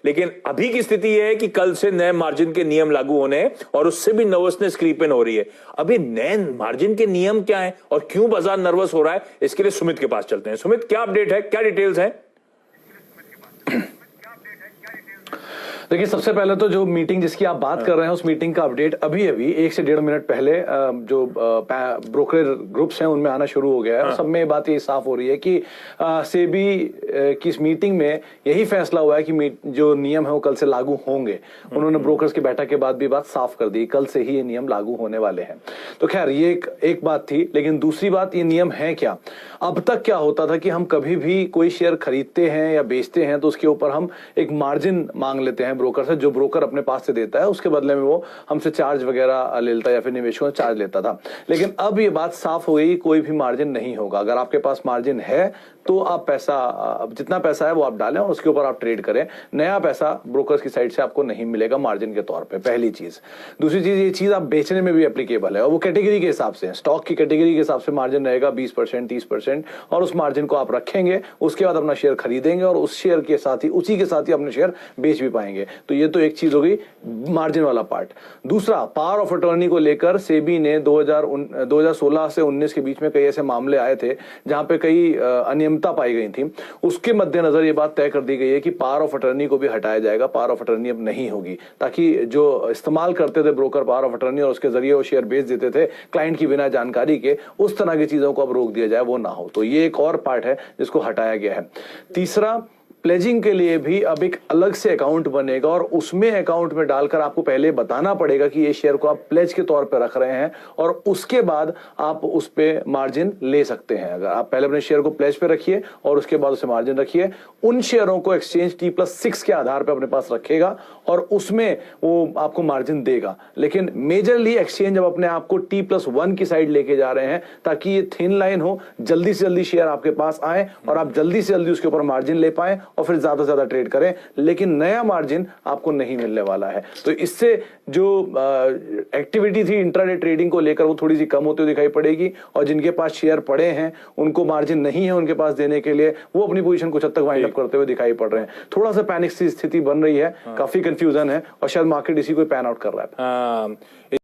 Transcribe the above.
लेकिन अभी की स्थिति यह है कि कल से नए मार्जिन के नियम लागू होने हैं और उससे भी नर्वसनेस क्रीप इन हो रही है। अभी नए मार्जिन के नियम क्या है और क्यों बाजार नर्वस हो रहा है, इसके लिए सुमित के पास चलते हैं। सुमित, क्या अपडेट है, क्या डिटेल्स है? देखिए, सबसे पहले तो जो मीटिंग जिसकी आप बात कर रहे हैं उस मीटिंग का अपडेट अभी अभी 1 से 1.5 मिनट पहले जो ब्रोकर ग्रुप्स हैं उनमें आना शुरू हो गया है। सब में ये बात यही साफ हो रही है कि सेबी की इस मीटिंग में यही फैसला हुआ है कि जो नियम है वो कल से लागू होंगे। उन्होंने ब्रोकर्स की बैठक के बाद भी बात साफ कर दी, कल से ही ये नियम लागू होने वाले हैं। तो खैर ये एक बात थी, लेकिन दूसरी बात, ये नियम है क्या? अब तक क्या होता था कि हम कभी भी कोई शेयर खरीदते हैं या बेचते हैं तो उसके ऊपर हम एक मार्जिन मांग लेते हैं ब्रोकर से, जो ब्रोकर अपने पास से देता है, उसके बदले में वो हमसे चार्ज वगैरह लेता है या फिर निवेशकों से चार्ज लेता था। लेकिन अब ये बात साफ हो गई, कोई भी मार्जिन नहीं होगा। अगर आपके पास मार्जिन है तो आप पैसा, जितना पैसा है वो आप डालें और उसके ऊपर आप ट्रेड करें। नया पैसा ब्रोकर्स की साइड से आपको नहीं मिलेगा मार्जिन के तौर पे, पहली चीज। दूसरी चीज, ये चीज आप बेचने में भी एप्लीकेबल है और वो कैटेगरी के हिसाब से, स्टॉक की कैटेगरी के हिसाब से मार्जिन रहेगा 20%, 30%, और उस मार्जिन को आप रखेंगे, उसके बाद अपना शेयर खरीदेंगे और उस शेयर के साथ ही, उसी के साथ ही अपने शेयर बेच भी पाएंगे। तो ये तो एक चीज हो गई मार्जिन वाला पार्ट। दूसरा, पावर ऑफ अटॉर्नी को लेकर सेबी ने 2016 से 19 के बीच में कई ऐसे मामले आए थे जहां पे कई अनियमितता पाई गई थी। उसके मद्देनजर ये बात तय कर दी गई है कि पावर ऑफ अटॉर्नी को भी हटाया जाएगा। पावर ऑफ अटॉर्नी अब नहीं होगी, ताकि जो इस्तेमाल करते थे ब्रोकर पावर ऑफ अटॉर्नी और उसके जरिए वो शेयर बेच देते थे क्लाइंट की बिना जानकारी के, उस तरह की चीजों को अब रोक दिया जाए, वो ना हो। तो ये एक और पार्ट है जिसको हटाया गया है। तीसरा, प्लेजिंग के लिए भी अब एक अलग से अकाउंट बनेगा और उसमें अकाउंट में डालकर आपको पहले बताना पड़ेगा कि ये शेयर को आप प्लेज के तौर पर रख रहे हैं और उसके बाद आप उस पे मार्जिन ले सकते हैं। अगर आप पहले अपने शेयर को प्लेज पे रखिए और उसके बाद उसे मार्जिन रखिए, उन शेयरों को एक्सचेंज T+6 के आधार पर अपने पास रखेगा और उसमें वो आपको मार्जिन देगा। लेकिन मेजरली एक्सचेंज अब अपने आप को T+1 की साइड लेके जा रहे हैं ताकि ये थिन लाइन हो, जल्दी से जल्दी शेयर आपके पास आए और आप जल्दी से जल्दी उसके ऊपर मार्जिन ले पाए और फिर ज्यादा से ज्यादा ट्रेड करें। लेकिन नया मार्जिन आपको नहीं मिलने वाला है। तो इससे जो एक्टिविटी थी इंट्राडे ट्रेडिंग को लेकर वो थोड़ी सी कम होती हुई दिखाई पड़ेगी और जिनके पास शेयर पड़े हैं, उनको मार्जिन नहीं है उनके पास देने के लिए, वो अपनी पोजीशन कुछ हद तक वाइंड अप करते हुए दिखाई पड़ रहे हैं। थोड़ा सा पैनिक सी स्थिति बन रही है, काफी कंफ्यूजन है और शायद मार्केट इसी को पैन आउट कर रहा है।